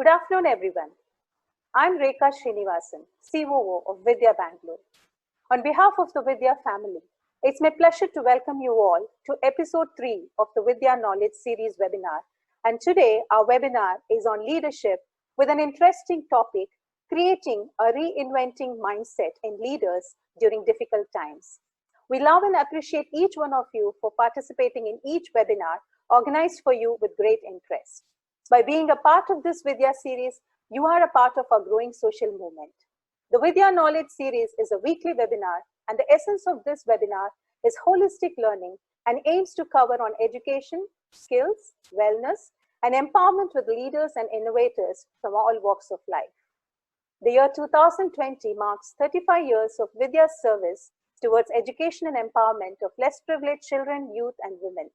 Good afternoon, everyone. I'm Rekha Srinivasan, COO of VIDYA Bangalore. On behalf of the VIDYA family, it's my pleasure to welcome you all to episode 3 of the VIDYA Knowledge Series webinar. And today, our webinar is on leadership with an interesting topic, creating a reinventing mindset in leaders during difficult times. We love and appreciate each one of you for participating in each webinar organized for you with great interest. By being a part of this VIDYA series, you are a part of our growing social movement. The VIDYA Knowledge Series is a weekly webinar, and the essence of this webinar is holistic learning and aims to cover on education, skills, wellness, and empowerment with leaders and innovators from all walks of life. The year 2020 marks 35 years of VIDYA's service towards education and empowerment of less privileged children, youth, and women.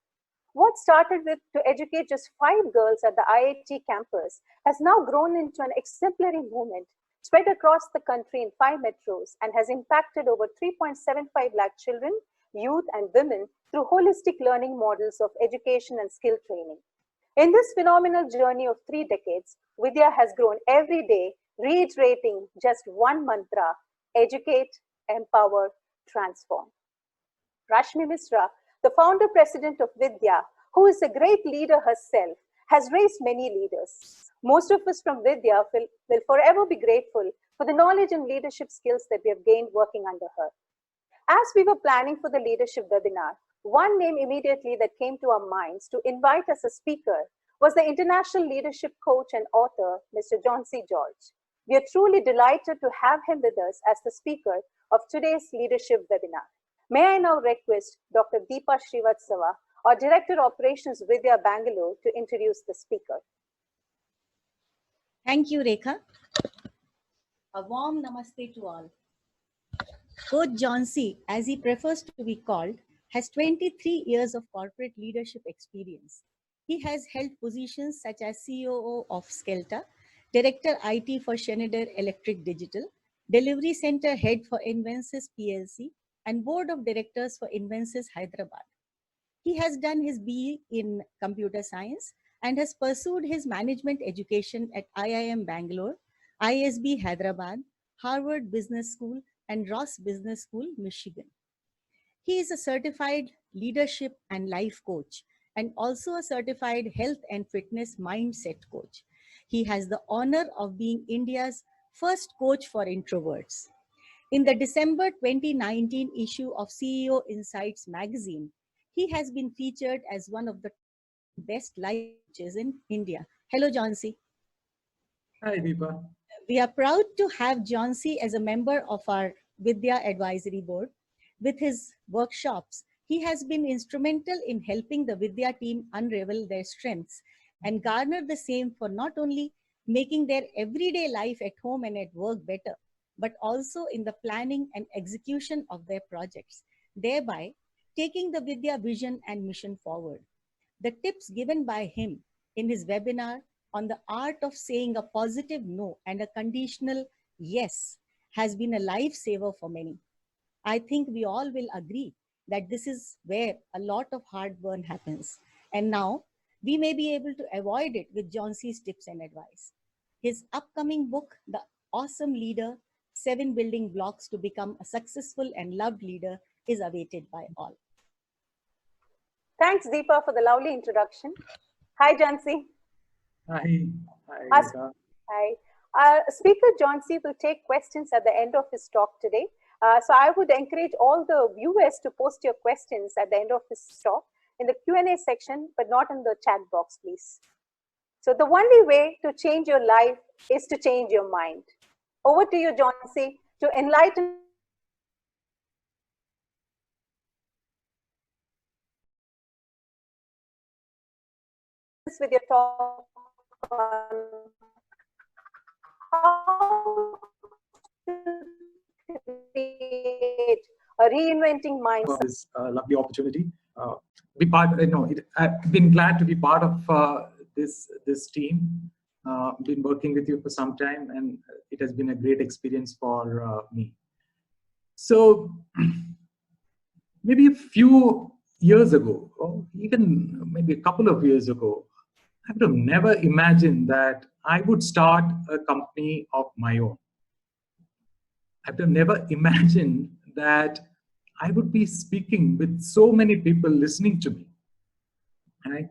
What started with to educate just 5 girls at the IIT campus has now grown into an exemplary movement spread across the country in 5 metros and has impacted over 3.75 lakh children, youth, and women through holistic learning models of education and skill training. In this phenomenal journey of 3 decades, VIDYA has grown every day, reiterating just one mantra: educate, empower, transform. Rashmi Misra, the founder-president of VIDYA, who is a great leader herself, has raised many leaders. Most of us from VIDYA will forever be grateful for the knowledge and leadership skills that we have gained working under her. As we were planning for the leadership webinar, one name immediately that came to our minds to invite as a speaker was the international leadership coach and author, Mr. Johncey George. We are truly delighted to have him with us as the speaker of today's leadership webinar. May I now request Dr. Deepa Srivastav, our Director Operations VIDYA Bangalore, to introduce the speaker. Thank you, Rekha. A warm namaste to all. Coach Johncey, as he prefers to be called, has 23 years of corporate leadership experience. He has held positions such as COO of Skelta, Director IT for Schneider Electric Digital, Delivery Center Head for Invensys PLC, and Board of Directors for Invensys Hyderabad. He has done his BE in Computer Science and has pursued his management education at IIM Bangalore, ISB Hyderabad, Harvard Business School, and Ross Business School, Michigan. He is a certified leadership and life coach and also a certified health and fitness mindset coach. He has the honor of being India's first coach for introverts. In the December 2019 issue of CEO Insights magazine, he has been featured as one of the best life coaches in India. Hello, Johncey. Hi, Deepa. We are proud to have Johncey as a member of our VIDYA Advisory Board. With his workshops, he has been instrumental in helping the VIDYA team unravel their strengths and garner the same for not only making their everyday life at home and at work better, but also in the planning and execution of their projects, thereby taking the VIDYA vision and mission forward. The tips given by him in his webinar on the art of saying a positive no and a conditional yes has been a lifesaver for many. I think we all will agree that this is where a lot of heartburn happens. And now we may be able to avoid it with Johncey's tips and advice. His upcoming book, The Awesome Leader, 7 Building Blocks to Become a Successful and Loved Leader, is awaited by all. Thanks, Deepa, for the lovely introduction. Hi, Johncey. Hi. Hi. Hi. Speaker Johncey will take questions at the end of his talk today. So I would encourage all the viewers to post your questions at the end of his talk in the Q&A section, but not in the chat box, please. So the only way to change your life is to change your mind. Over to you, Johncey, to enlighten with your talk on how to create a reinventing mindset. This lovely opportunity. Be part. I've been glad to be part of this team. Been working with you for some time, and it has been a great experience for me. So maybe a few years ago, or even maybe a couple of years ago, I would have never imagined that I would start a company of my own. I would have never imagined that I would be speaking with so many people listening to me. Right?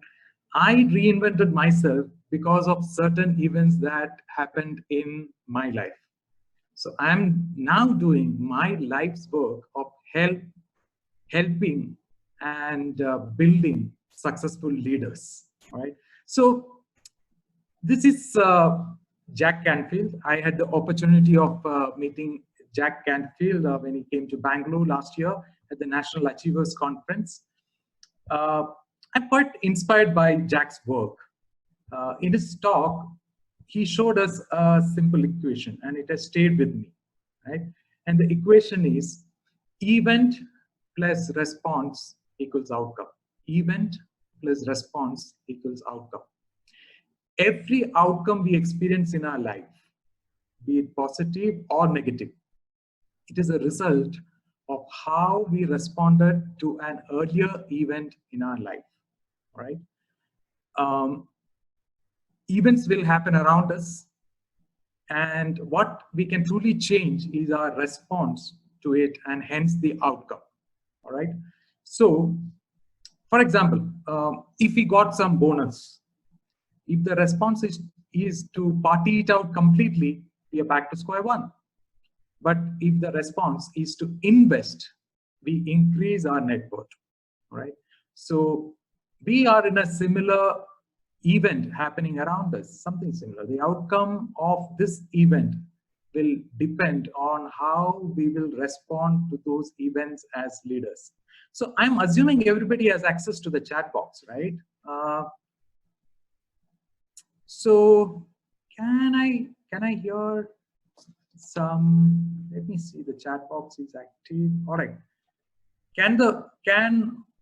I reinvented myself because of certain events that happened in my life. So I'm now doing my life's work of helping and building successful leaders. Right? So this is Jack Canfield. I had the opportunity of meeting Jack Canfield when he came to Bangalore last year at the National Achievers Conference. I'm quite inspired by Jack's work. In his talk, he showed us a simple equation, and it has stayed with me, right? And the equation is event plus response equals outcome. Event plus response equals outcome. Every outcome we experience in our life, be it positive or negative, it is a result of how we responded to an earlier event in our life, right? Events will happen around us, and what we can truly change is our response to it, and hence the outcome. All right. So, for example, if we got some bonus, if the response is to party it out completely, we are back to square one. But if the response is to invest, we increase our net worth. All right. So we are in a similar event happening around us, something similar. The outcome of this event will depend on how we will respond to those events as leaders. So I'm assuming everybody has access to the chat box, right? So can I hear some? Let me see. The chat box is active. All right. Can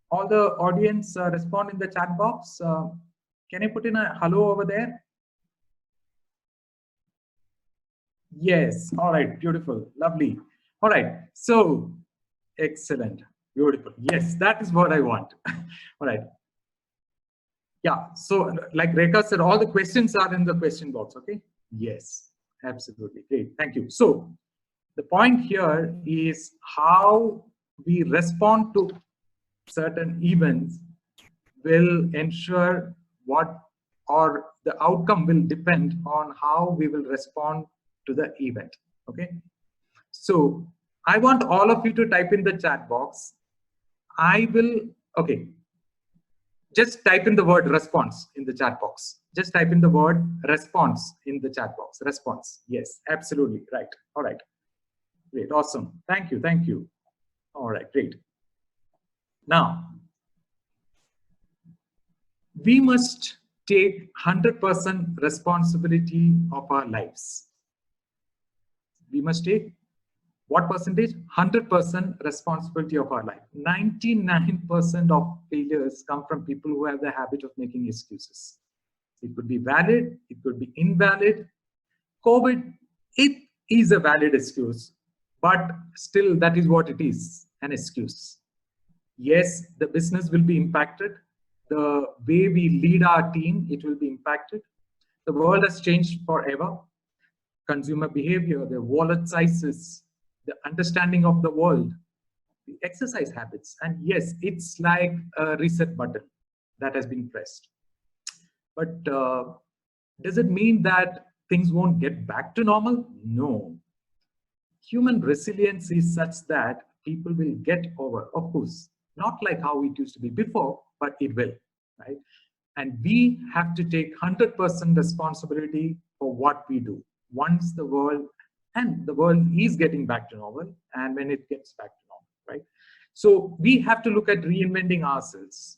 all the audience respond in the chat box? Can you put in a hello over there? Yes. All right. Beautiful. Lovely. All right. So excellent. Beautiful. Yes, that is what I want. All right. Yeah. So like Rekha said, all the questions are in the question box. Okay. Yes. Absolutely. Great. Thank you. So the point here is how we respond to certain events will ensure what, or the outcome will depend on how we will respond to the event. Okay. So I want all of you to type in the chat box. Okay. Just type in the word response in the chat box. Just type in the word response in the chat box. Response. Yes, absolutely. Right. All right. Great. Awesome. Thank you. Thank you. All right. Great. Now, we must take 100% responsibility of our lives. We must take what percentage? 100% responsibility of our life. 99% of failures come from people who have the habit of making excuses. It could be valid, it could be invalid. COVID, it is a valid excuse, but still that is what it is, an excuse. Yes, the business will be impacted. The way we lead our team, it will be impacted. The world has changed forever. Consumer behavior, the wallet sizes, the understanding of the world, the exercise habits. And yes, it's like a reset button that has been pressed. But does it mean that things won't get back to normal? No. Human resilience is such that people will get over, of course, not like how it used to be before, but it will, right? And we have to take 100% responsibility for what we do once the world is getting back to normal, and when it gets back to normal, right? So we have to look at reinventing ourselves,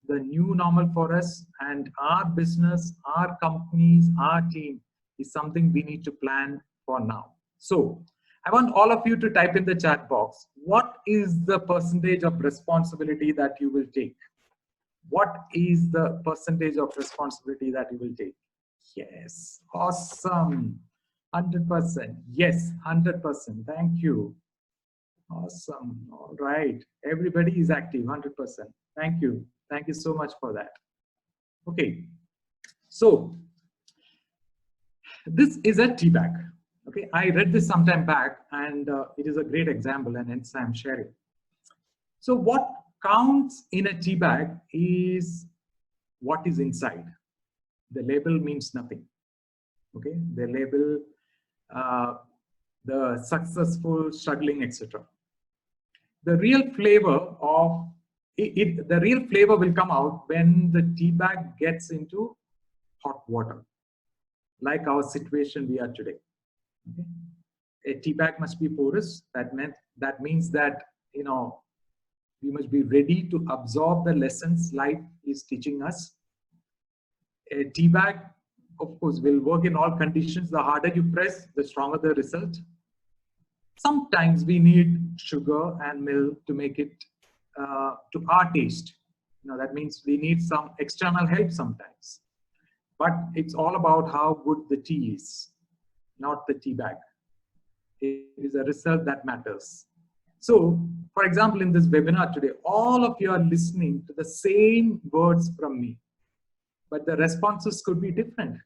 the new normal for us, and our business, our companies, our team is something we need to plan for now. So I want all of you to type in the chat box, what is the percentage of responsibility that you will take? What is the percentage of responsibility that you will take? Yes, awesome. 100%. Yes, 100%. Thank you. Awesome. All right. Everybody is active, 100%. Thank you. Thank you so much for that. Okay. So this is a tea bag. Okay, I read this sometime back, and it is a great example, and hence I'm sharing. So what counts in a tea bag is what is inside. The label means nothing. Okay, the label, the successful, struggling, etc. The real flavor of it, the real flavor will come out when the tea bag gets into hot water, like our situation we are today. Okay? A tea bag must be porous. That means that, you know, we must be ready to absorb the lessons life is teaching us. A tea bag, of course, will work in all conditions. The harder you press, the stronger the result. Sometimes we need sugar and milk to make it to our taste. You know, that means we need some external help sometimes. But it's all about how good the tea is, not the tea bag. It is a result that matters. So, for example, in this webinar today, all of you are listening to the same words from me, but the responses could be different.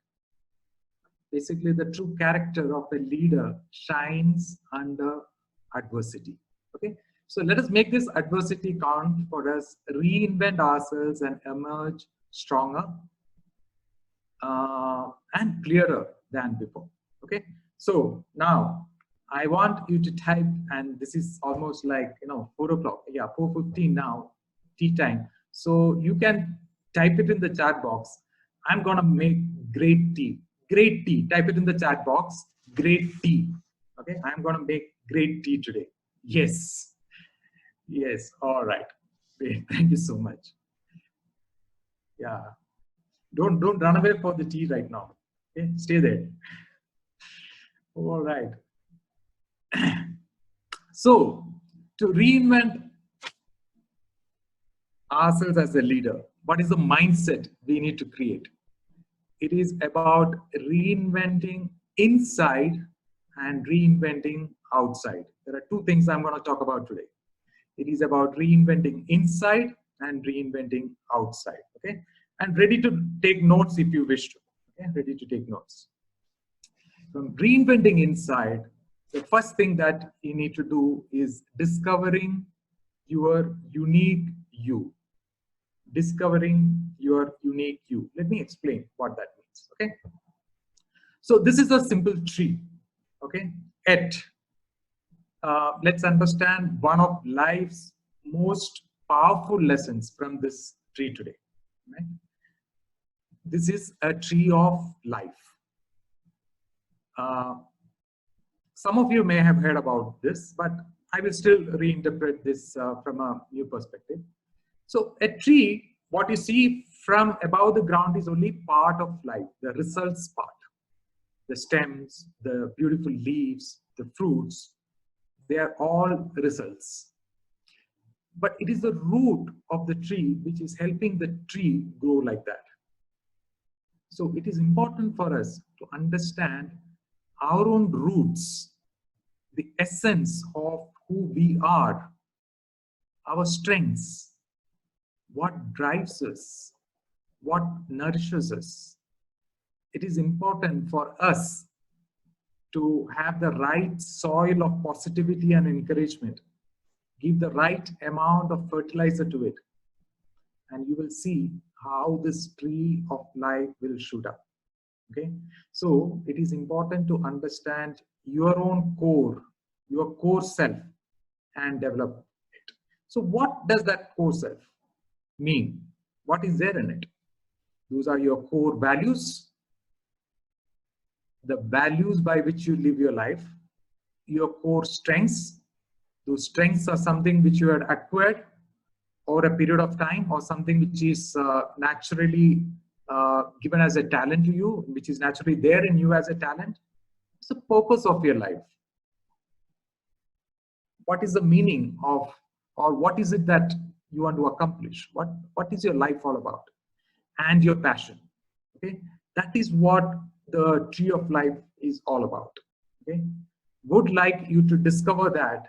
Basically, the true character of a leader shines under adversity. Okay, so let us make this adversity count for us, reinvent ourselves and emerge stronger and clearer than before. Okay, so now I want you to type, and this is almost like, you know, 4 o'clock, yeah, 4:15 now, tea time. So you can type it in the chat box. I'm gonna make great tea. Great tea. Type it in the chat box. Great tea. Okay, I'm gonna make great tea today. Yes. Yes. All right. Great. Thank you so much. Yeah. Don't run away for the tea right now. Okay, stay there. All right. So to reinvent ourselves as a leader, what is the mindset we need to create? It is about reinventing inside and reinventing outside. There are two things I'm going to talk about today. It is about reinventing inside and reinventing outside. Okay, and ready to take notes if you wish to. Okay, ready to take notes. From reinventing inside, the first thing that you need to do is discovering your unique you. Discovering your unique you. Let me explain what that means. Okay, so this is a simple tree. Okay, let's understand one of life's most powerful lessons from this tree today. Right? This is a tree of life. Some of you may have heard about this, but I will still reinterpret this from a new perspective. So a tree, what you see from above the ground is only part of life, the results part. The stems, the beautiful leaves, the fruits, they are all results. But it is the root of the tree which is helping the tree grow like that. So it is important for us to understand our own roots, the essence of who we are, our strengths, what drives us, what nourishes us. It is important for us to have the right soil of positivity and encouragement, give the right amount of fertilizer to it, and you will see how this tree of life will shoot up. Okay, so it is important to understand your own core, your core self, and develop it. So what does that core self mean? What is there in it? Those are your core values, the values by which you live your life, your core strengths. Those strengths are something which you had acquired over a period of time, or something which is naturally given as a talent to you, which is naturally there in you as a talent. It's the purpose of your life. What is the meaning of, or what is it that you want to accomplish? What is your life all about? And your passion. Okay, that is what the tree of life is all about. Okay, would like you to discover that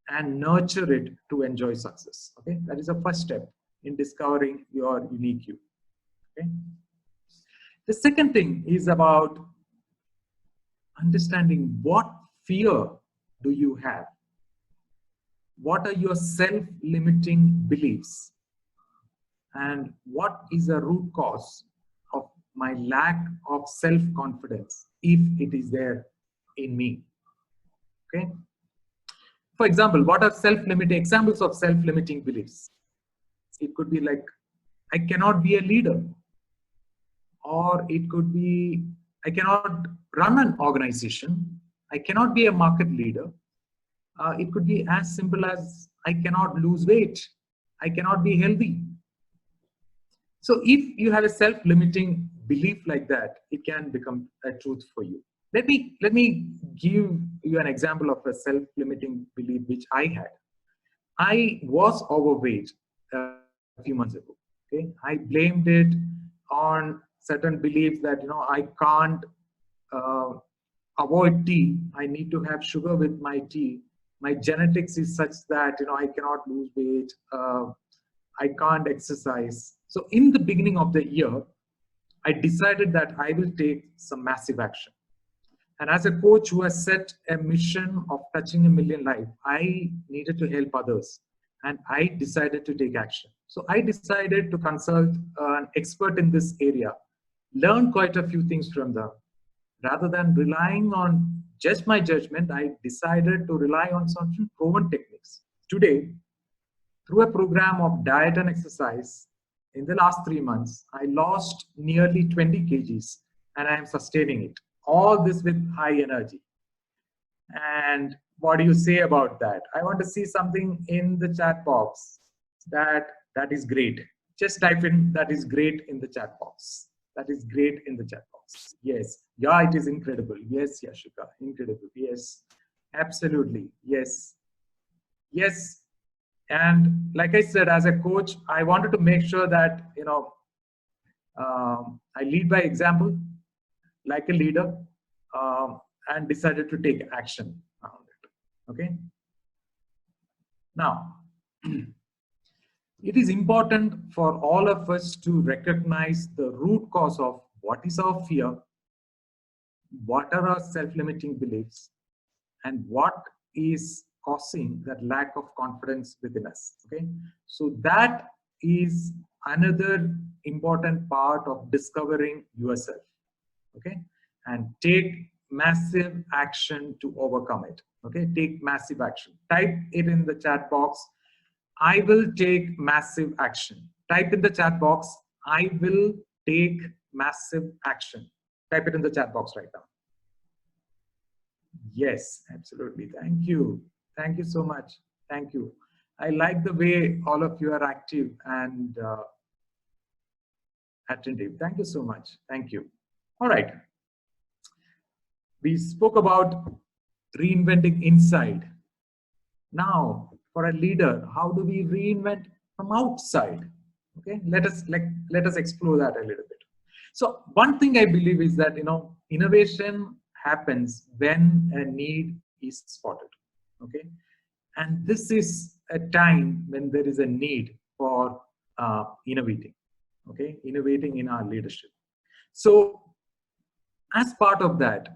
and nurture it to enjoy success. Okay, that is the first step in discovering your unique you. Okay, The second thing is about understanding what fear do you have? What are your self-limiting beliefs? And what is the root cause of my lack of self-confidence, if it is there in me? Okay. For example, what are self-limiting examples of self-limiting beliefs? It could be like, I cannot be a leader. Or it could be, I cannot run an organization. I cannot be a market leader. It could be as simple as, I cannot lose weight. I cannot be healthy. So if you have a self-limiting belief like that, it can become a truth for you. Let me give you an example of a self-limiting belief which I had. I was overweight a few months ago. Okay, I blamed it on certain beliefs that I can't avoid tea. I need to have sugar with my tea. My genetics is such that I cannot lose weight. I can't exercise. So in the beginning of the year, I decided that I will take some massive action. And as a coach who has set a mission of touching 1 million lives, I needed to help others. And I decided to take action. So I decided to consult an expert in this area, learn quite a few things from them. Rather than relying on just my judgment, I decided to rely on certain proven techniques. Today, through a program of diet and exercise, in the last 3 months, I lost nearly 20 kgs and I am sustaining it. All this with high energy. And what do you say about that? I want to see something in the chat box that is great. Just type in that is great in the chat box. That is great in the chat box. Yes. Yeah, it is incredible. Yes, Yashika, incredible. Yes, absolutely. Yes. Yes. And like I said, as a coach, I wanted to make sure that, I lead by example, like a leader, and decided to take action around it. Okay. Now, it is important for all of us to recognize the root cause of what is our fear, what are our self-limiting beliefs, and what is causing that lack of confidence within us. Okay, so that is another important part of discovering yourself. Okay, and take massive action to overcome it. Okay, take massive action. Type it in the chat box. I will take massive action. Type in the chat box. I will take massive action. Type it in the chat box right now. Yes, absolutely. Thank you. Thank you so much. Thank you. I like the way all of you are active and attentive. Thank you so much. Thank you. All right. We spoke about reinventing inside. Now, for a leader, how do we reinvent from outside? Okay, let us explore that a little bit. So one thing I believe is that innovation happens when a need is spotted. Okay, and this is a time when there is a need for innovating. Okay, innovating in our leadership. So as part of that,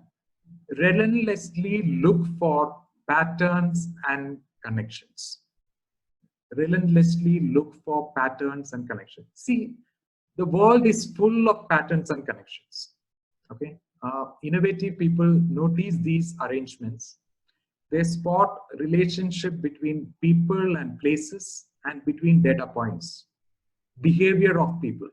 relentlessly look for patterns and connections. Relentlessly look for patterns and connections. See, the world is full of patterns and connections. Okay, innovative people notice these arrangements. They spot relationship between people and places and between data points, behavior of people.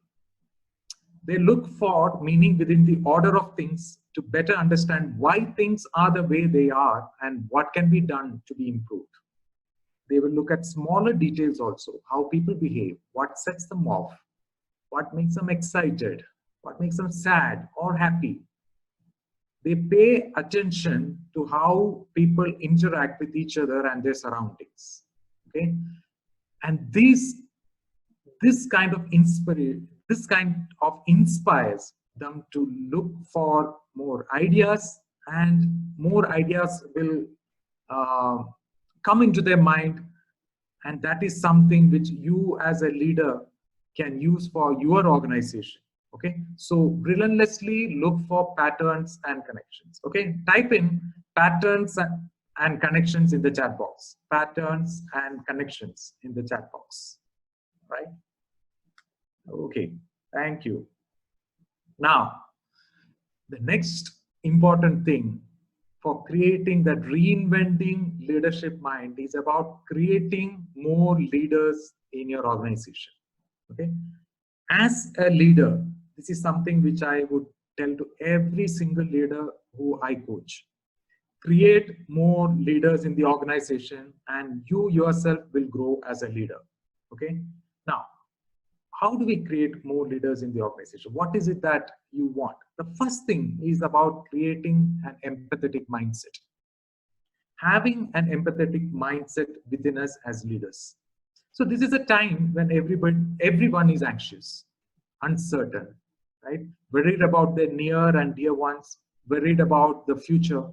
They look for meaning within the order of things to better understand why things are the way they are and what can be done to be improved. They will look at smaller details also, how people behave, what sets them off, what makes them excited, what makes them sad or happy. They pay attention to how people interact with each other and their surroundings. Okay, and this kind of inspires them to look for more ideas, and more ideas will come into their mind, and that is something which you as a leader can use for your organization. Okay, so relentlessly look for patterns and connections. Okay, type in patterns and connections in the chat box. Patterns and connections in the chat box. Right? Okay, thank you. Now, the next important thing for creating that reinventing leadership mind is about creating more leaders in your organization. Okay, as a leader, this is something which I would tell to every single leader who I coach. Create more leaders in the organization and you yourself will grow as a leader. Okay, now how do we create more leaders in the organization? What is it that you want? The first thing is about creating an empathetic mindset. Having an empathetic mindset within us as leaders. So this is a time when everyone is anxious, uncertain, right? Worried about their near and dear ones, worried about the future.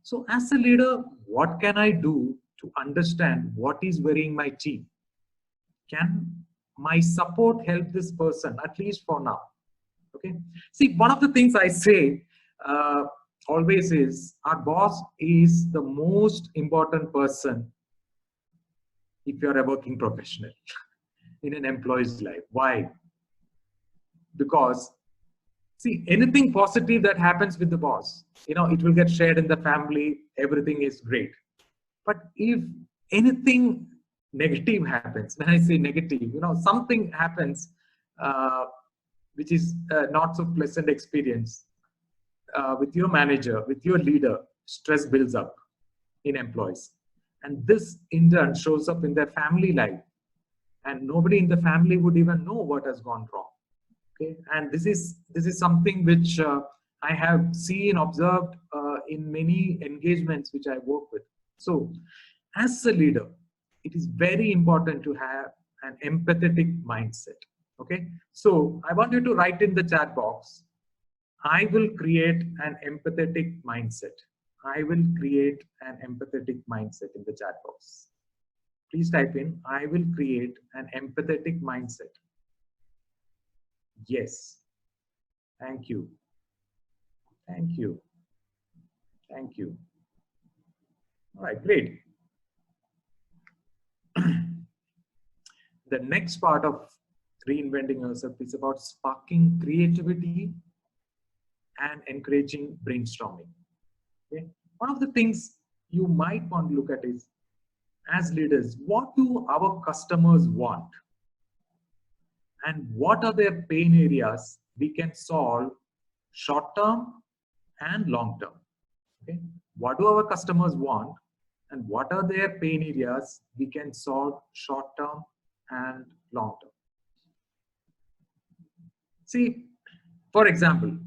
So as a leader, what can I do to understand what is worrying my team? Can my support help this person, at least for now? Okay. See, one of the things I say always is our boss is the most important person if you're a working professional in an employee's life. Why? Because see, anything positive that happens with the boss, it will get shared in the family, everything is great. But if anything negative happens, when I say negative, something happens which is not so pleasant experience with your manager, with your leader, stress builds up in employees. And this in turn shows up in their family life. And nobody in the family would even know what has gone wrong. Okay, and this is something which I have seen, observed in many engagements which I work with. So, as a leader, it is very important to have an empathetic mindset. Okay, so I want you to write in the chat box, I will create an empathetic mindset. I will create an empathetic mindset in the chat box. Please type in, I will create an empathetic mindset. Yes. Thank you. Thank you. Thank you. All right, great. The next part of reinventing yourself is about sparking creativity and encouraging brainstorming. Okay? One of the things you might want to look at is, as leaders, what do our customers want? And what are their pain areas we can solve short term and long term? Okay? What do our customers want? And what are their pain areas we can solve short term and long term? See, for example,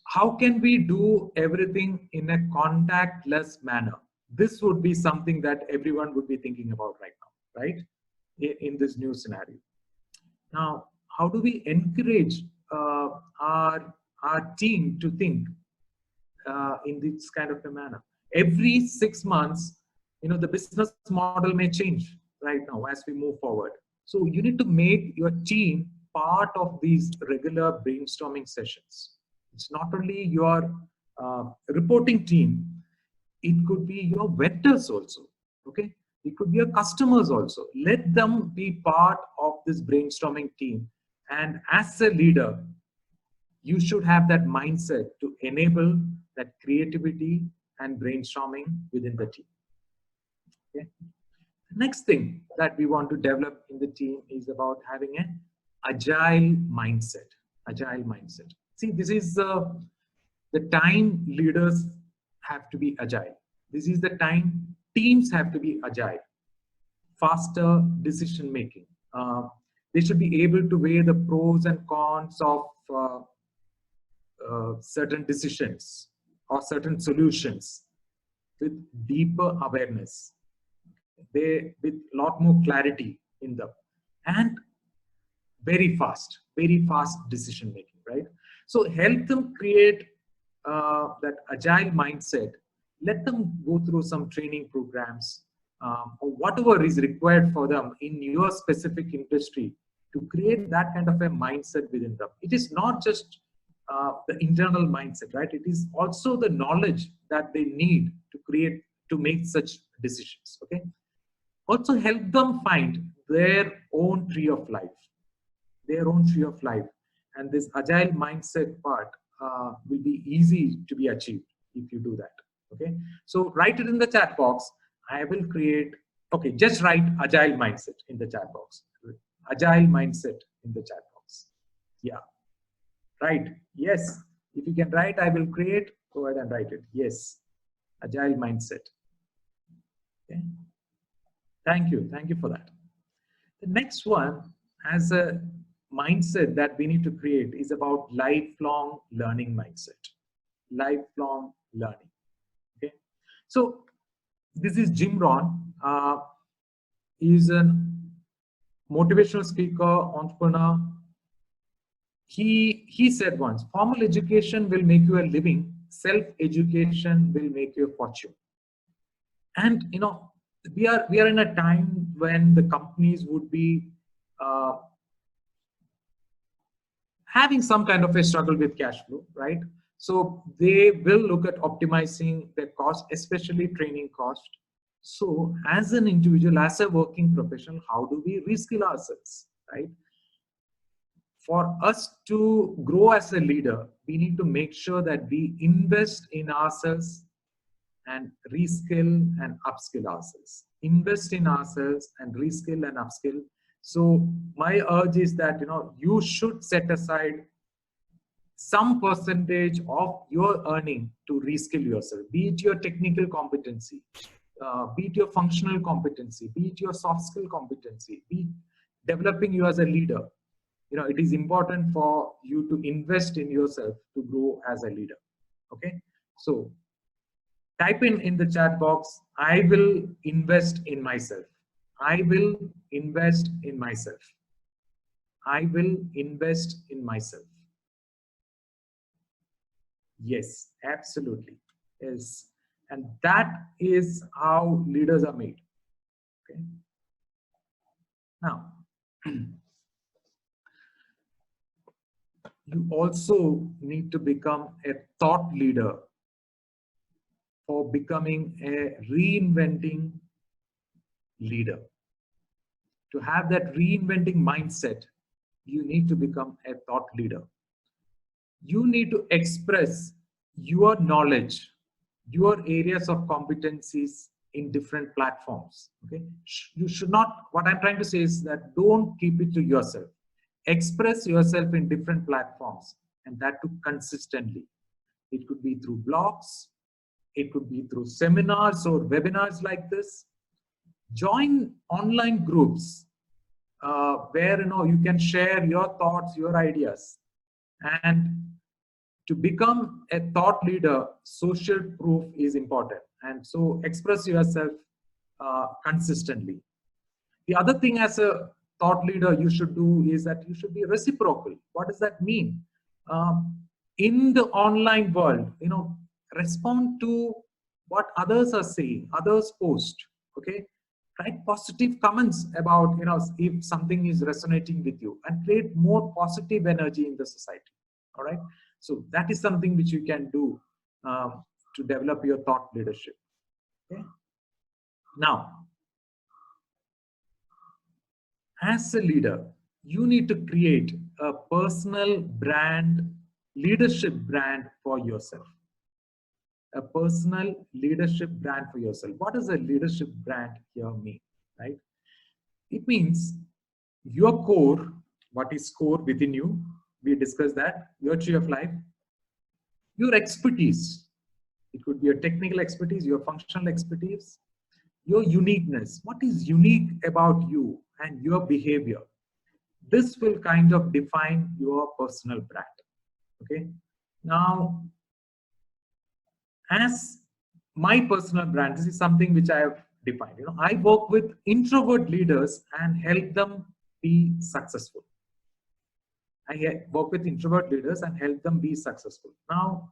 how can we do everything in a contactless manner? This would be something that everyone would be thinking about right now, right? In this new scenario. Now, how do we encourage our team to think in this kind of a manner? Every 6 months, the business model may change right now as we move forward. So you need to make your team part of these regular brainstorming sessions. It's not only your reporting team, it could be your vendors also. Okay, it could be your customers also. Let them be part of this brainstorming team. And as a leader, you should have that mindset to enable that creativity and brainstorming within the team. Okay. The next thing that we want to develop in the team is about having an agile mindset. Agile mindset. See, this is the time leaders have to be agile. This is the time teams have to be agile. Faster decision making. They should be able to weigh the pros and cons of certain decisions or certain solutions with deeper awareness. They with a lot more clarity in them, and very fast decision making, right? So help them create that agile mindset. Let them go through some training programs or whatever is required for them in your specific industry to create that kind of a mindset within them. It is not just the internal mindset, right? It is also the knowledge that they need to make such decisions. Okay. Also help them find their own tree of life, and this agile mindset part will be easy to be achieved if you do that. Okay, so write it in the chat box. I will create. Okay, just write agile mindset in the chat box. Agile mindset in the chat box. Yeah, right. Yes, if you can write, I will create. Go ahead and write it. Yes, agile mindset. Okay. Thank you for that. The next one, as a mindset that we need to create, is about lifelong learning mindset. Lifelong learning. Okay, so this is Jim Rohn. He's a motivational speaker, entrepreneur. He said once, formal education will make you a living, self-education will make you a fortune. And you know, we are in a time when the companies would be having some kind of a struggle with cash flow, right? So they will look at optimizing their cost, especially training cost. So as an individual, as a working professional, how do we reskill ourselves, right? For us to grow as a leader, we need to make sure that we invest in ourselves and reskill and upskill ourselves. Invest in ourselves and reskill and upskill. So my urge is that, you know, you should set aside some percentage of your earning to reskill yourself, be it your technical competency, be it your functional competency, be it your soft skill competency, be developing you as a leader. You know, it is important for you to invest in yourself to grow as a leader. Okay, so type in the chat box, I will invest in myself. I will invest in myself. I will invest in myself. Yes, absolutely. Yes. And that is how leaders are made. Okay. Now, you also need to become a thought leader for becoming a reinventing leader. To have that reinventing mindset, you need to become a thought leader. You need to express your knowledge, your areas of competencies in different platforms. Okay, you should not, what I'm trying to say is that don't keep it to yourself. Express yourself in different platforms, and that too consistently. It could be through blogs, it could be through seminars or webinars like this. Join online groups where you can share your thoughts, your ideas. And to become a thought leader, social proof is important. And so express yourself consistently. The other thing as a thought leader you should do is that you should be reciprocal. What does that mean? In the online world, respond to what others are saying, others post, okay? Write positive comments about, if something is resonating with you, and create more positive energy in the society, all right? So that is something which you can do to develop your thought leadership, okay? Now, as a leader, you need to create a personal brand, leadership brand for yourself. A personal leadership brand for yourself. What does a leadership brand here mean, right? It means your core, what is core within you, we discussed that, your tree of life, your expertise. It could be your technical expertise, your functional expertise, your uniqueness. What is unique about you and your behavior? This will kind of define your personal brand, okay? Now, as my personal brand, this is something which I have defined. I work with introvert leaders and help them be successful. I work with introvert leaders and help them be successful. Now,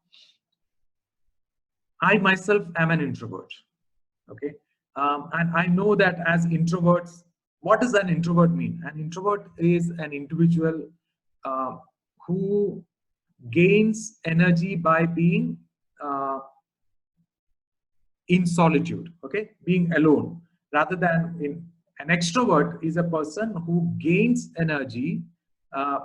I myself am an introvert, okay? And I know that as introverts, what does an introvert mean? An introvert is an individual who gains energy by being in solitude, okay, being alone, rather than an extrovert is a person who gains energy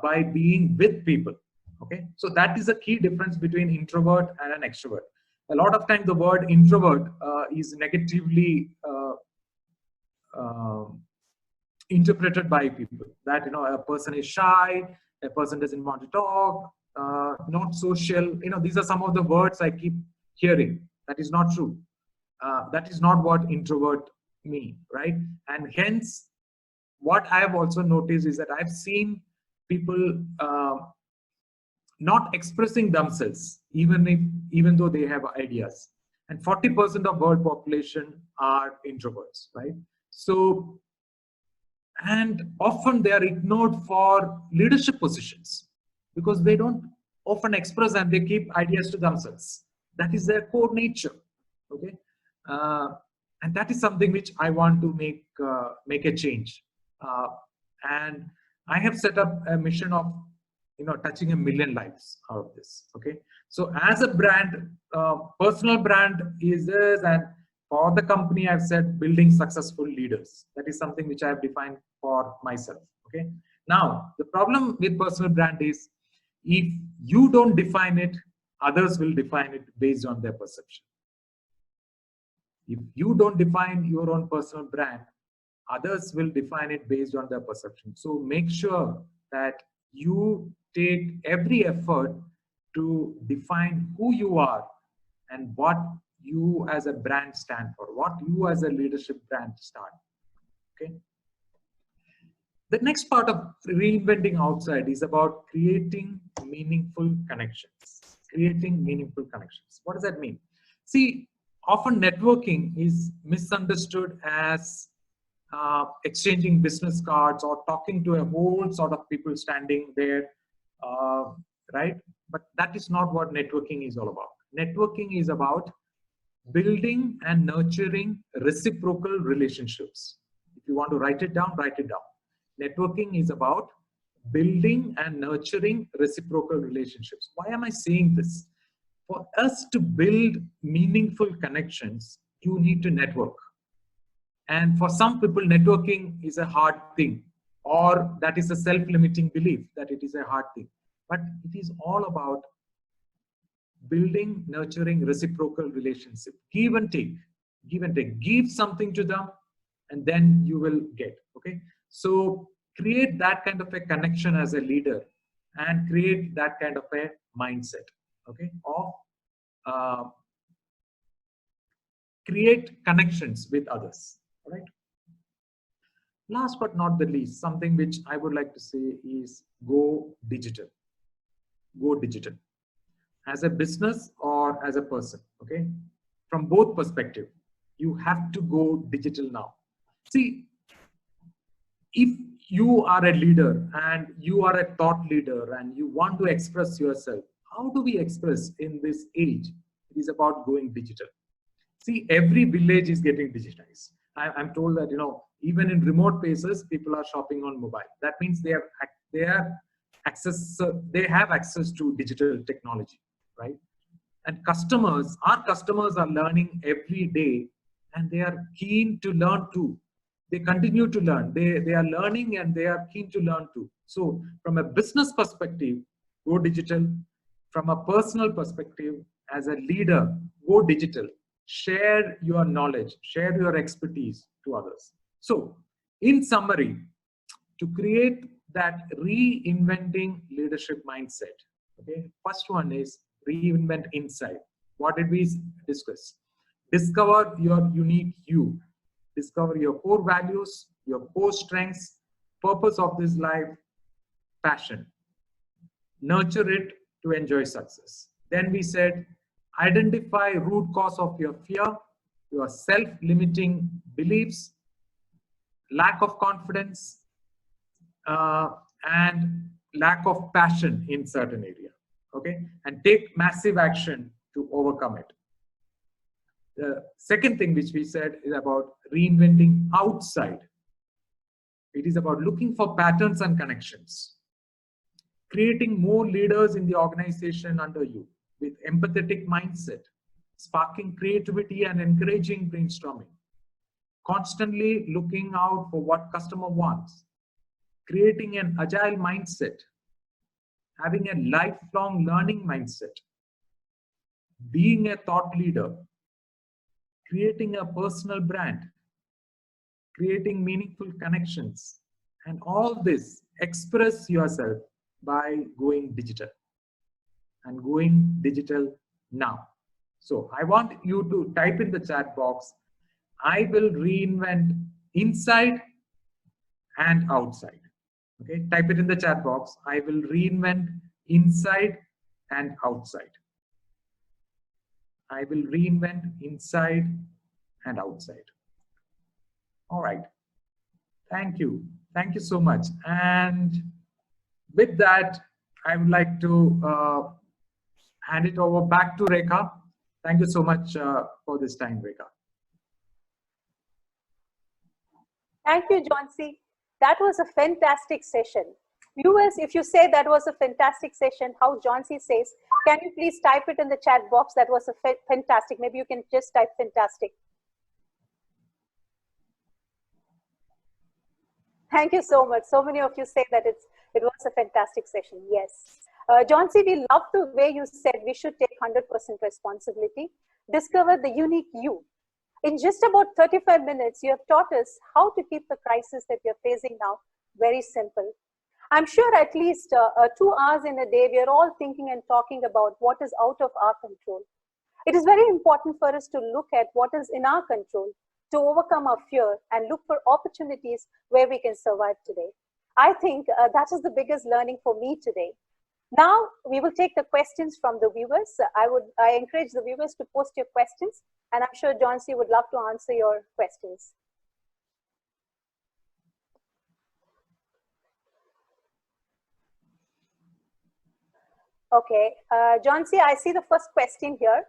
by being with people. Okay, so that is a key difference between introvert and an extrovert. A lot of times the word introvert is negatively interpreted by people, that a person is shy, a person doesn't want to talk, not social. These are some of the words I keep hearing. That is not true. That is not what introvert mean, right? And hence, what I have also noticed is that I've seen people not expressing themselves, even though they have ideas. And 40% of world population are introverts, right? So, and often they are ignored for leadership positions because they don't often express and they keep ideas to themselves. That is their core nature. Okay, and that is something which I want to make a change. And I have set up a mission of touching 1 million lives out of this. Okay, so as a brand, personal brand is this, and for the company I've said building successful leaders. That is something which I have defined for myself. Okay, now the problem with personal brand is if you don't define it, others will define it based on their perception. If you don't define your own personal brand, others will define it based on their perception. So make sure that you take every effort to define who you are and what you as a brand stand for, what you as a leadership brand stand. Okay. The next part of reinventing outside is about creating meaningful connections. Creating meaningful connections. What does that mean? See, often networking is misunderstood as exchanging business cards or talking to a whole sort of people standing there, right? But that is not what networking is all about. Networking is about building and nurturing reciprocal relationships. If you want to write it down, write it down. Networking is about building and nurturing reciprocal relationships. Why am I saying this? For us to build meaningful connections, you need to network. And for some people, networking is a hard thing, or that is a self-limiting belief that it is a hard thing. But it is all about building, nurturing reciprocal relationship. Give and take. Give and take. Give something to them, and then you will get. Okay. So create that kind of a connection as a leader, and create that kind of a mindset. Okay. Of create connections with others. All right. Last but not the least, something which I would like to say is go digital. Go digital. As a business or as a person, okay? From both perspectives, you have to go digital now. See, if you are a leader and you are a thought leader and you want to express yourself, how do we express in this age? It is about going digital. See, every village is getting digitized. I'm told that, even in remote places, people are shopping on mobile. That means they have access to digital technology, right? And our customers are learning every day, and they are keen to learn too. They continue to learn. They are learning and they are keen to learn too. So from a business perspective, go digital. From a personal perspective, as a leader, go digital. Share your knowledge, share your expertise to others. So in summary, to create that reinventing leadership mindset, okay, first one is reinvent inside. What did we discuss? Discover your unique you. Discover your core values, your core strengths, purpose of this life, passion. Nurture it to enjoy success. Then we said, identify root cause of your fear, your self-limiting beliefs, lack of confidence, and lack of passion in certain area. Okay, and take massive action to overcome it. The second thing which we said is about reinventing outside. It is about looking for patterns and connections, creating more leaders in the organization under you with empathetic mindset, sparking creativity and encouraging brainstorming, constantly looking out for what customer wants, creating an agile mindset, having a lifelong learning mindset, being a thought leader, creating a personal brand, creating meaningful connections, and all this express yourself by going digital and going digital now. So I want you to type in the chat box, I will reinvent inside and outside. Okay, type it in the chat box. I will reinvent inside and outside. I will reinvent inside and outside. All right. Thank you. Thank you so much. And with that, I would like to hand it over back to Rekha. Thank you so much for this time, Rekha. Thank you, Johncey. That was a fantastic session. Viewers, if you say that was a fantastic session, how Johncey says, can you please type it in the chat box? That was a fantastic. Maybe you can just type fantastic. Thank you so much. So many of you say that it was a fantastic session. Yes. Johncey, we love the way you said we should take 100% responsibility, discover the unique you. In just about 35 minutes, you have taught us how to keep the crisis that you're facing now very simple. I'm sure at least 2 hours in a day, we are all thinking and talking about what is out of our control. It is very important for us to look at what is in our control, to overcome our fear and look for opportunities where we can survive today. I think that is the biggest learning for me today. Now we will take the questions from the viewers. I encourage the viewers to post your questions, and I'm sure Johncey would love to answer your questions. Okay, Johncey, I see the first question here.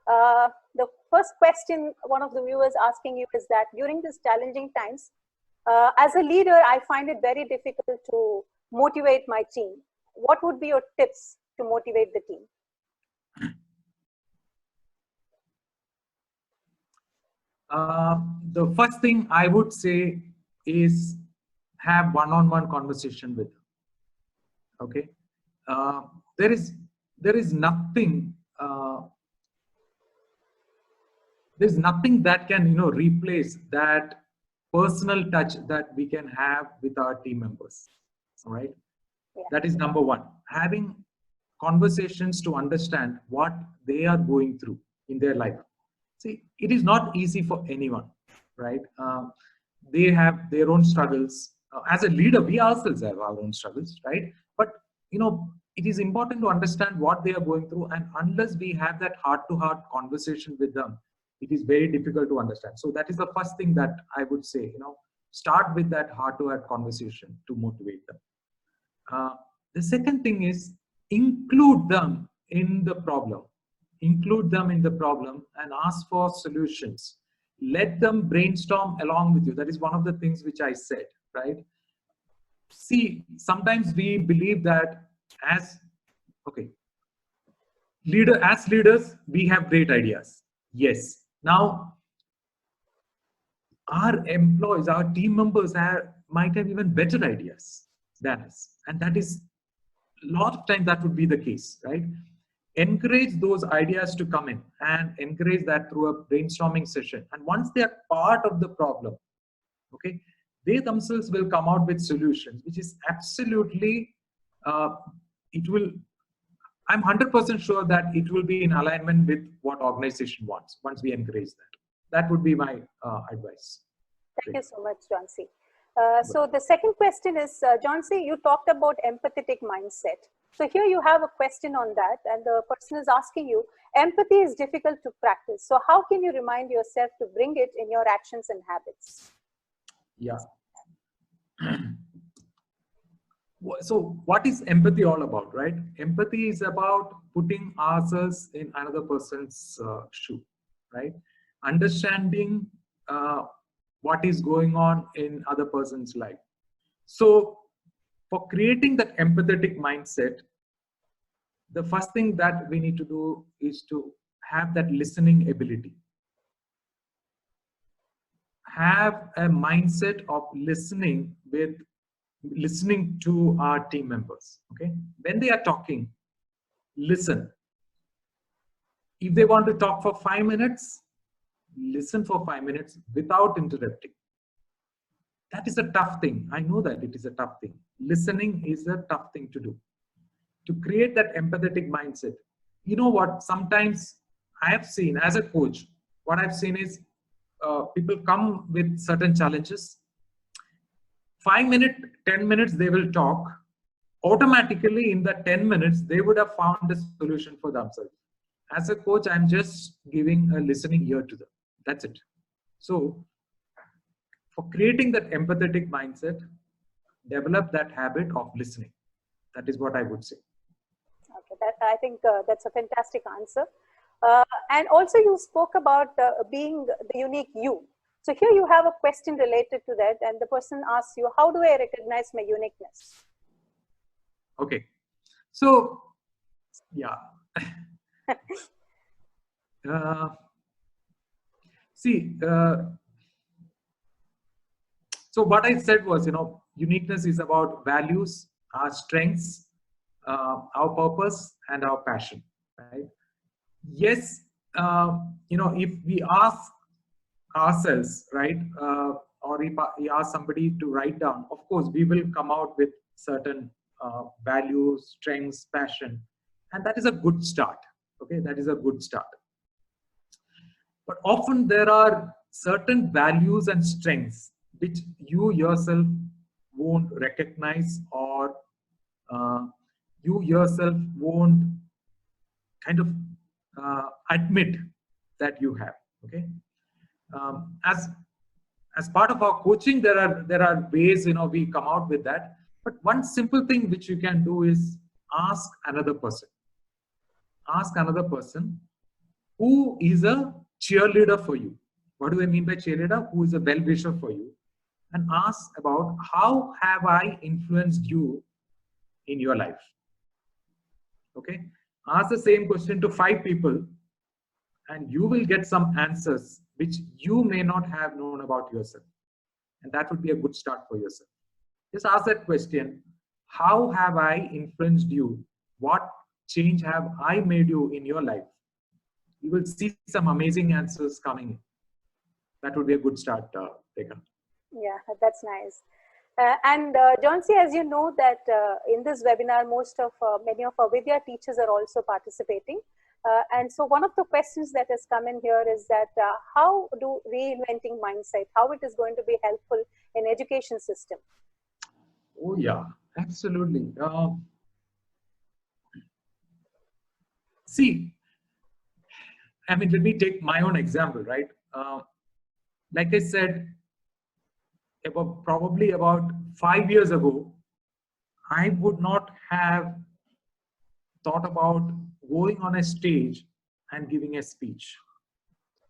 The first question one of the viewers asking you is that during these challenging times, as a leader, I find it very difficult to motivate my team. What would be your tips to motivate the team? The first thing I would say is have one-on-one conversation with them. Okay, there is nothing there's nothing that can replace that personal touch that we can have with our team members. All right. Yeah. That is number one. Having conversations to understand what they are going through in their life. See, it is not easy for anyone, right? They have their own struggles. As a leader, we ourselves have our own struggles, right? But it is important to understand what they are going through, and unless we have that heart-to-heart conversation with them, it is very difficult to understand. So that is the first thing that I would say. Start with that heart-to-heart conversation to motivate them. The second thing is include them in the problem. Include them in the problem and ask for solutions. Let them brainstorm along with you. That is one of the things which I said, right? See, sometimes we believe that as leaders, we have great ideas. Yes. Now, our employees, our team members might have even better ideas than us. And that is, a lot of times that would be the case, right? Encourage those ideas to come in and encourage that through a brainstorming session. And once they are part of the problem, okay, they themselves will come out with solutions, which is absolutely, I'm 100% sure that it will be in alignment with what organization wants once we encourage that. That would be my advice. Thank you so much, Johncey. So the second question is, Johncey, you talked about empathetic mindset. So here you have a question on that, and the person is asking you, empathy is difficult to practice. So how can you remind yourself to bring it in your actions and habits? Yeah. So what is empathy all about, right? Empathy is about putting ourselves in another person's shoe, right? Understanding what is going on in other person's life. So for creating that empathetic mindset, the first thing that we need to do is to have that listening ability. Have a mindset of listening to our team members. Okay, when they are talking, listen. If they want to talk for 5 minutes, listen for 5 minutes without interrupting. That is a tough thing. I know that it is a tough thing. Listening is a tough thing to do. To create that empathetic mindset. You know what? Sometimes I have seen as a coach, what I've seen is people come with certain challenges. 5 minutes, 10 minutes, they will talk. Automatically in the 10 minutes, they would have found a solution for themselves. As a coach, I'm just giving a listening ear to them. That's it. So for creating that empathetic mindset, develop that habit of listening. That is what I would say. Okay, I think that's a fantastic answer. And also you spoke about being the unique you. So here you have a question related to that, and the person asks you, how do I recognize my uniqueness? Okay. So, yeah. So what I said was, uniqueness is about values, our strengths, our purpose, and our passion, right? Yes, if we ask ourselves, right, or if we ask somebody to write down, of course, we will come out with certain values, strengths, passion, and that is a good start. Okay, that is a good start. But often there are certain values and strengths which you yourself won't recognize, or you yourself won't kind of admit that you have. Okay, as part of our coaching, there are ways we come out with that. But one simple thing which you can do is ask another person. Ask another person who is a cheerleader for you. What do I mean by cheerleader? Who is a well-wisher for you? And ask about how have I influenced you in your life. Okay, ask the same question to 5 people and you will get some answers which you may not have known about yourself. And that would be a good start for yourself. Just ask that question, how have I influenced you? What change have I made you in your life? You will see some amazing answers coming in. That would be a good start, Rekha. Yeah, that's nice. And Johncey, as you know that in this webinar, many of our VIDYA teachers are also participating. And so one of the questions that has come in here is that how do reinventing mindset, how it is going to be helpful in education system? Oh yeah, absolutely. See, I mean, let me take my own example, right? Like I said, probably about 5 years ago, I would not have thought about going on a stage and giving a speech.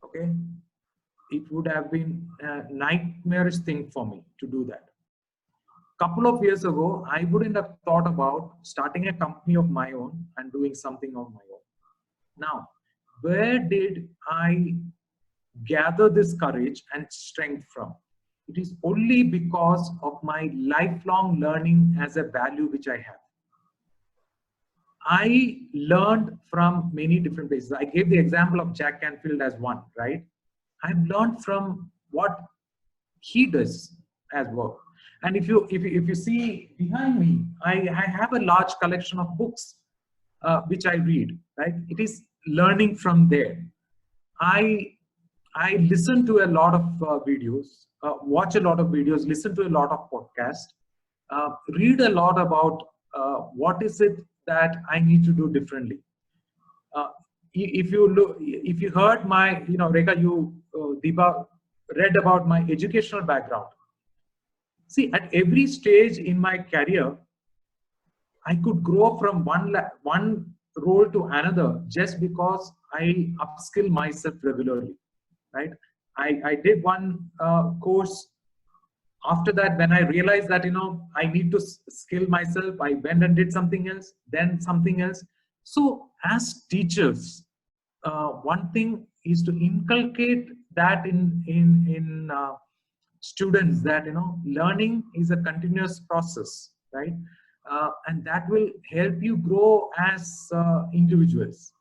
Okay, it would have been a nightmarish thing for me to do that. Couple of years ago, I wouldn't have thought about starting a company of my own and doing something of my own. Now, where did I gather this courage and strength from? It is only because of my lifelong learning as a value which I have. I learned from many different places. I gave the example of Jack Canfield as one, right? I've learned from what he does as work. And if you see behind me, I have a large collection of books which I read, right? It is learning from there. I listen to a lot of videos, watch a lot of videos, listen to a lot of podcasts, read a lot about what is it that I need to do differently. If you heard my, Rekha, Deepa read about my educational background. See, at every stage in my career, I could grow from one role to another just because I upskill myself regularly, right? I did one course After that, when I realized that, I need to skill myself, I went and did something else, then something else. So as teachers, one thing is to inculcate that in students, that learning is a continuous process, right? And that will help you grow as individuals.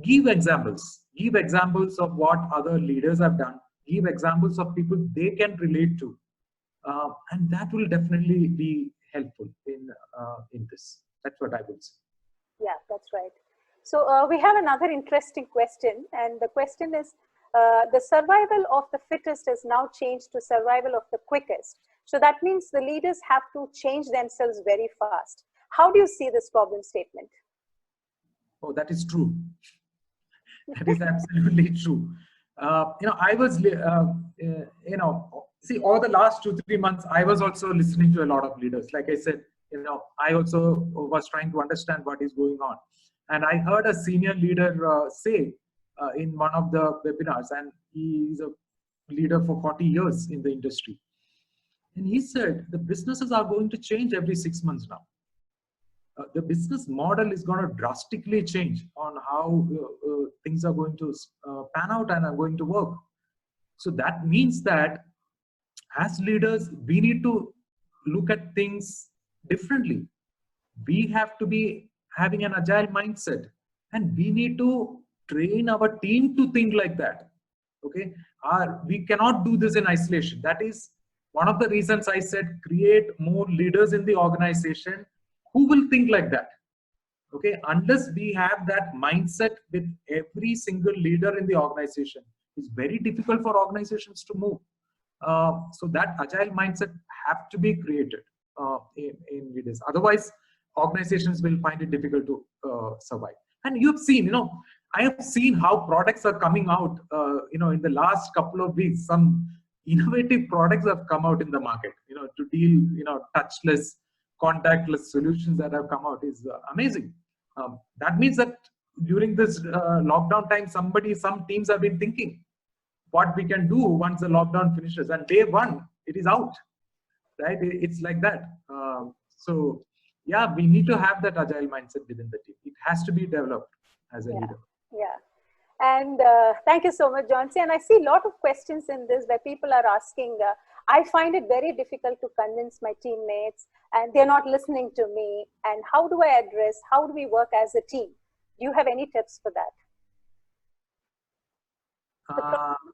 Give examples of what other leaders have done, give examples of people they can relate to, and that will definitely be helpful in this. That's what I would say. Yeah, that's right. So we have another interesting question, and the question is, the survival of the fittest is now changed to survival of the quickest. So that means the leaders have to change themselves very fast. How do you see this problem statement? Oh, that is true. That is absolutely true. I was, see, over the last 2-3 months, I was also listening to a lot of leaders. Like I said, I also was trying to understand what is going on. And I heard a senior leader say in one of the webinars, and he is a leader for 40 years in the industry. And he said, the businesses are going to change every 6 months now. The business model is going to drastically change on how things are going to pan out and are going to work. So that means that as leaders, we need to look at things differently. We have to be having an agile mindset, and we need to train our team to think like that. Okay, we cannot do this in isolation. That is one of the reasons I said create more leaders in the organization who will think like that. Okay, unless we have that mindset with every single leader in the organization, it's very difficult for organizations to move. So that agile mindset have to be created in leaders. Otherwise, organizations will find it difficult to survive. And you've seen, I have seen how products are coming out. In the last couple of weeks, some innovative products have come out in the market. To deal, touchless, contactless solutions that have come out is amazing. That means that during this lockdown time, some teams have been thinking what we can do once the lockdown finishes, and day one it is out, right? It's like that. So yeah, we need to have that agile mindset within the team. It has to be developed as a leader. Yeah. And thank you so much, Johncey. And I see a lot of questions in this where people are asking, I find it very difficult to convince my teammates and they're not listening to me. And how do we work as a team? Do you have any tips for that?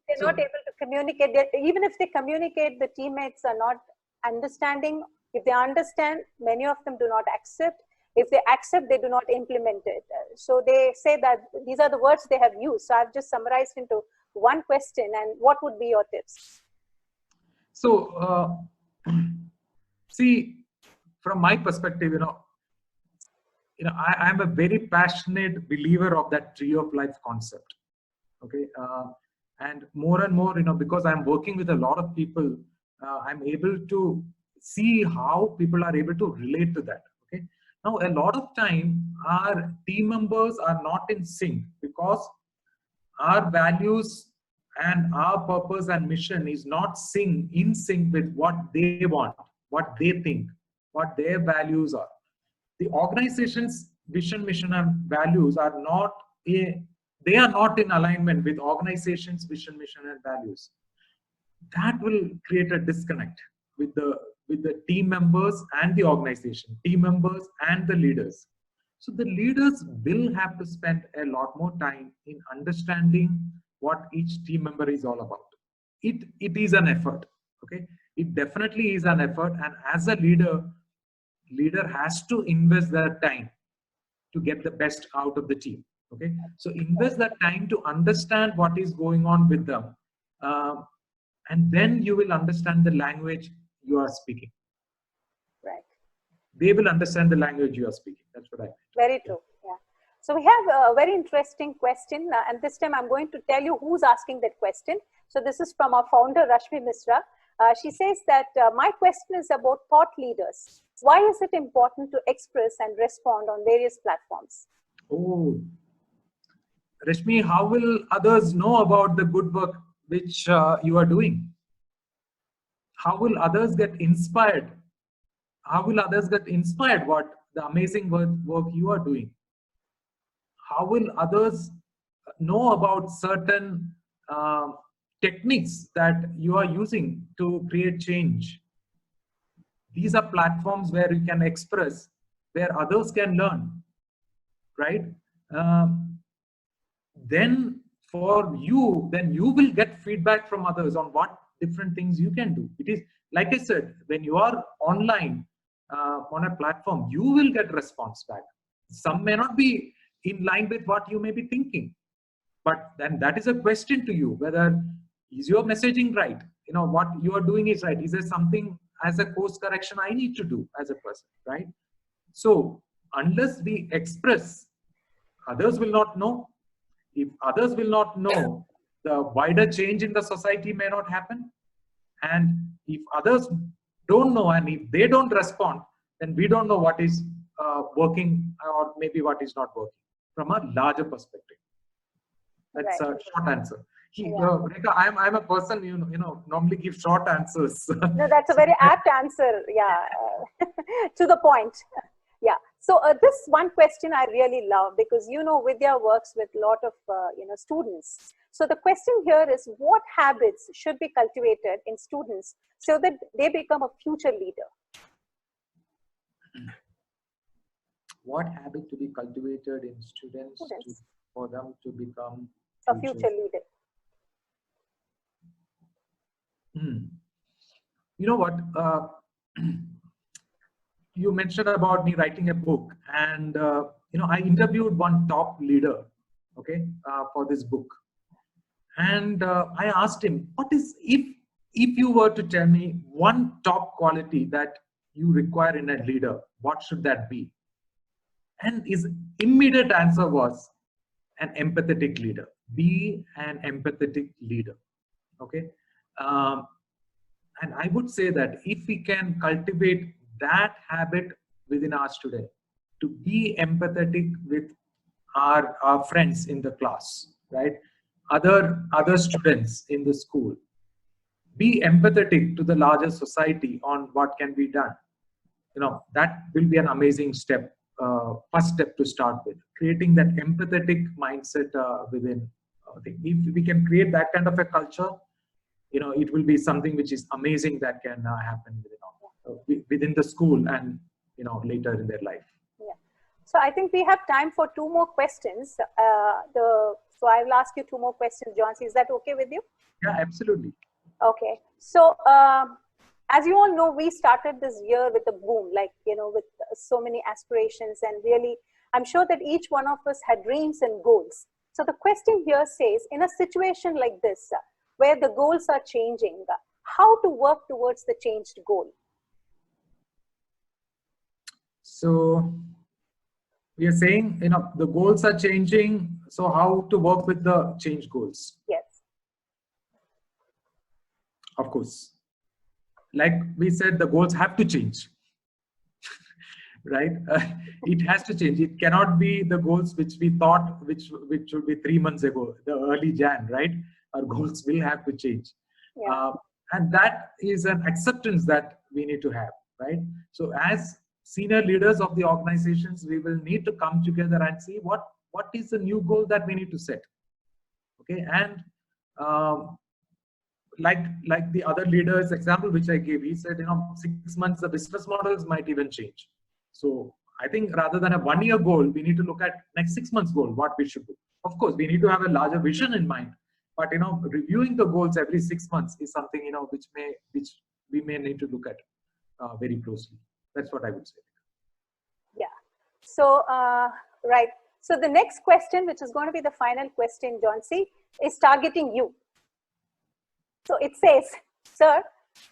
They're not able to communicate. Even if they communicate, the teammates are not understanding. If they understand, many of them do not accept. If they accept, they do not implement it. So they say that these are the words they have used. So I've just summarized into one question. And what would be your tips? So, see, from my perspective, I'm a very passionate believer of that tree of life concept. Okay, and more, because I'm working with a lot of people, I'm able to see how people are able to relate to that. Okay, now a lot of time our team members are not in sync because our values and our purpose and mission is not in sync with what they want, what they think, what their values are. The organization's vision, mission, and values are not in alignment with organization's vision, mission, and values. That will create a disconnect with the team members and the organization, team members and the leaders. So the leaders will have to spend a lot more time in understanding what each team member is all about. It is an effort. Okay, it definitely is an effort, and as a leader has to invest their time to get the best out of the team. Okay, so invest that time to understand what is going on with them, and then you will understand the language you are speaking. Right. They will understand the language you are speaking. That's what I meant. Very true. Yeah. So we have a very interesting question, and this time I'm going to tell you who's asking that question. So this is from our founder, Rashmi Misra. She says that my question is about thought leaders. Why is it important to express and respond on various platforms? Oh, Rashmi, how will others know about the good work which you are doing? how will others get inspired? How will others get inspired what the amazing work you are doing? How will others know about certain techniques that you are using to create change? These are platforms where you can express, where others can learn, right? Then for you, then you will get feedback from others on what different things you can do. It is, like I said, when you are online on a platform, you will get response back. Some may not be in line with what you may be thinking, but then that is a question to you, whether is your messaging right? You know, what you are doing is right. Is there something as a course correction I need to do as a person, right? So unless we express, others will not know. If others will not know, the wider change in the society may not happen. And if others don't know, and if they don't respond, then we don't know what is working or maybe what is not working from a larger perspective. That's a short answer. Rekha, I'm a person, you know, normally give short answers. No, that's a very apt answer. Yeah, to the point. Yeah. So this one question I really love, because you know Vidya works with a lot of students. So the question here is, what habits should be cultivated in students so that they become a future leader? What habit to be cultivated in students for them to become a future leader? You know what? You mentioned about me writing a book, and you know, I interviewed one top leader, okay, for this book, and I asked him, what is, if you were to tell me one top quality that you require in a leader, what should that be? And his immediate answer was an empathetic leader. Be an empathetic leader. Okay. And I would say that if we can cultivate that habit within our student, to be empathetic with our friends in the class, right? Other students in the school, be empathetic to the larger society on what can be done. You know, that will be an amazing step. First step to start with, creating that empathetic mindset within. If we can create that kind of a culture, you know, it will be something which is amazing that can happen within the school and, you know, later in their life. Yeah. So I think we have time for two more questions. So I will ask you two more questions, Johncey. Is that okay with you? Yeah, absolutely. Okay. So as you all know, we started this year with a boom, like, you know, with so many aspirations, and really, I'm sure that each one of us had dreams and goals. So the question here says, in a situation like this, where the goals are changing, how to work towards the changed goal? So we are saying, you know, the goals are changing. So how to work with the change goals? Yes. Of course. Like we said, the goals have to change, right? It has to change. It cannot be the goals which we thought, which should be 3 months ago, the early Jan, right? Our goals will have to change. Yeah. And that is an acceptance that we need to have, right? So as senior leaders of the organizations, we will need to come together and see what is the new goal that we need to set. Okay. And like the other leaders example which I gave, he said, you know, 6 months the business models might even change. So I think rather than a 1 year goal, we need to look at next 6 months goal, what we should do. Of course, we need to have a larger vision in mind, but, you know, reviewing the goals every 6 months is something, you know, which we may need to look at very closely. That's what I would say. Yeah. So right. So the next question, which is going to be the final question, Johncey, is targeting you. So it says, sir,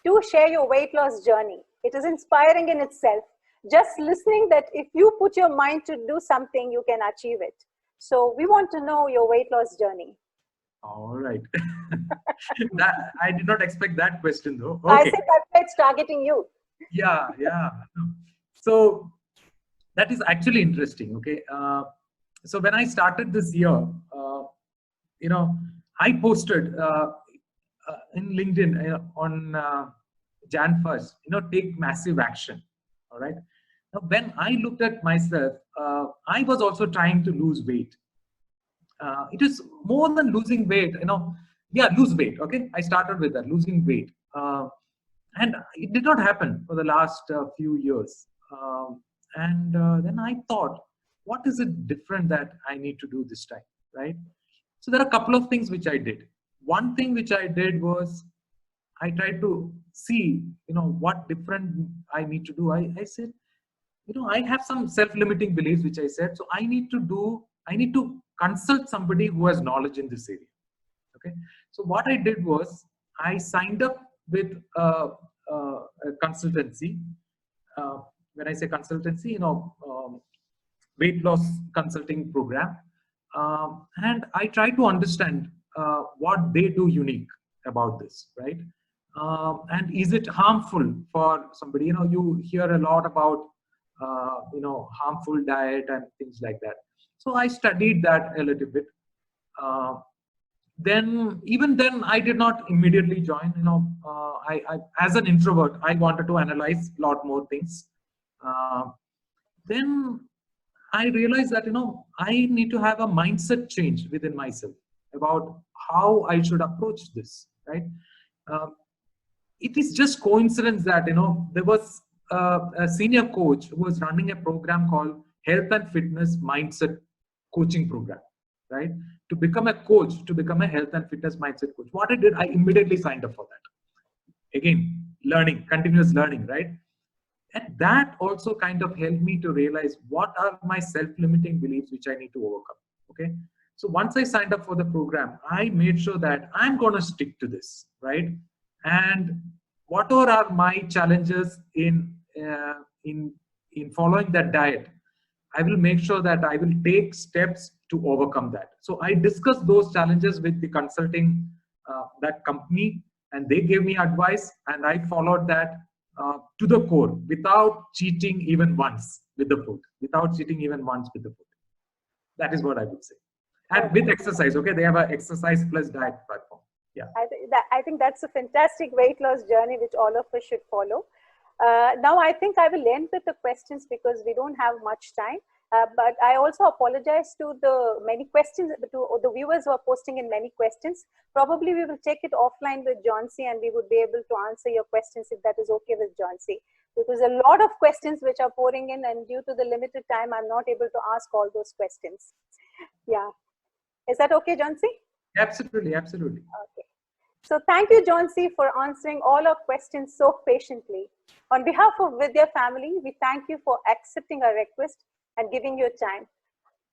do share your weight loss journey. It is inspiring in itself. Just listening that if you put your mind to do something, you can achieve it. So we want to know your weight loss journey. All right. I did not expect that question though. Okay. I said that's why it's targeting you. Yeah. So that is actually interesting. Okay. So when I started this year, you know, I posted in LinkedIn on Jan 1st, take massive action. All right. Now, when I looked at myself, I was also trying to lose weight. It is more than losing weight, yeah, lose weight. Okay. I started with that, losing weight. And it did not happen for the last few years. Then I thought, what is it different that I need to do this time, right? So there are a couple of things which I did. One thing which I did was I tried to see, what different I need to do. I said, I have some self-limiting beliefs, which I said, so I need to consult somebody who has knowledge in this area. Okay. So what I did was I signed up with a consultancy. When I say consultancy, weight loss consulting program. And I try to understand what they do unique about this, right? And is it harmful for somebody? You hear a lot about, harmful diet and things like that. So I studied that a little bit. Even then I did not immediately join. I as an introvert, I wanted to analyze a lot more things. Then I realized that I need to have a mindset change within myself about how I should approach this, right? It is just coincidence that there was a senior coach who was running a program called Health and Fitness Mindset Coaching Program, right? To become a coach, to become a health and fitness mindset coach. What I did, I immediately signed up for that. Again, learning, continuous learning, right? And that also kind of helped me to realize what are my self-limiting beliefs which I need to overcome. Okay. So once I signed up for the program, I made sure that I'm going to stick to this, right? And whatever are my challenges in following that diet, I will make sure that I will take steps to overcome that. So I discussed those challenges with the consulting, that company, and they gave me advice, and I followed that to the core without cheating even once with the food, That is what I would say. And with exercise, okay, they have an exercise plus diet platform. Yeah. I think that's a fantastic weight loss journey which all of us should follow. Now, I think I will end with the questions because we don't have much time. But I also apologize to the many questions, to the viewers who are posting in many questions. Probably we will take it offline with Johncey and we would be able to answer your questions if that is okay with Johncey. Because a lot of questions which are pouring in, and due to the limited time, I'm not able to ask all those questions. Yeah. Is that okay, Johncey? Absolutely, absolutely. Okay. So thank you, Johncey, for answering all our questions so patiently. On behalf of VIDYA family, we thank you for accepting our request and giving your time.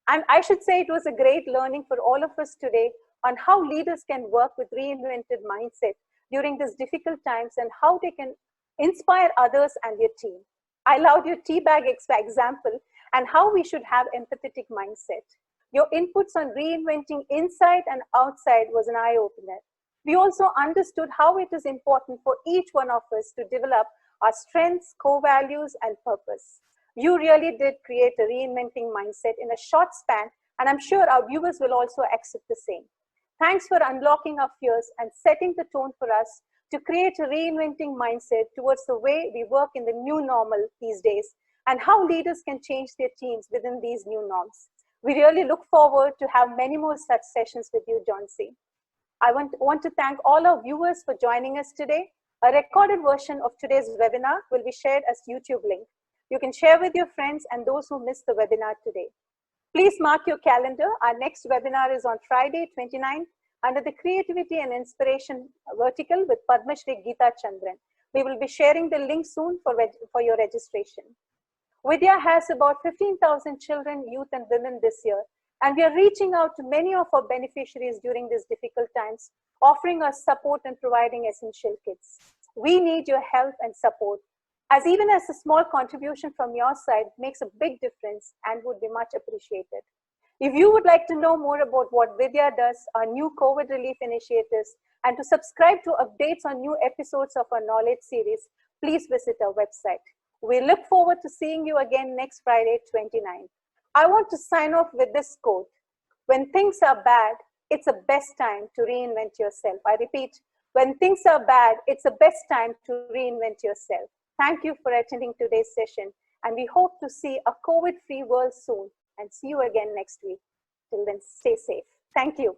And I should say it was a great learning for all of us today on how leaders can work with reinvented mindset during these difficult times and how they can inspire others and their team. I loved your tea bag example and how we should have empathetic mindset. Your inputs on reinventing inside and outside was an eye-opener. We also understood how it is important for each one of us to develop our strengths, core values, and purpose. You really did create a reinventing mindset in a short span, and I'm sure our viewers will also accept the same. Thanks for unlocking our fears and setting the tone for us to create a reinventing mindset towards the way we work in the new normal these days and how leaders can change their teams within these new norms. We really look forward to have many more such sessions with you, Johncey. I want to thank all our viewers for joining us today. A recorded version of today's webinar will be shared as YouTube link. You can share with your friends and those who missed the webinar today. Please mark your calendar. Our next webinar is on Friday, 29th, under the Creativity and Inspiration vertical with Padma Shri Geeta Chandran. We will be sharing the link soon for your registration. VIDYA has about 15,000 children, youth, and women this year, and we are reaching out to many of our beneficiaries during these difficult times, offering us support and providing essential kits. We need your help and support, as even as a small contribution from your side makes a big difference and would be much appreciated. If you would like to know more about what VIDYA does, our new COVID relief initiatives, and to subscribe to updates on new episodes of our knowledge series, please visit our website. We look forward to seeing you again next Friday, 29th. I want to sign off with this quote. When things are bad, it's the best time to reinvent yourself. I repeat, When things are bad, it's the best time to reinvent yourself. Thank you for attending today's session, and we hope to see a COVID-free world soon and see you again next week. Till then, stay safe. Thank you.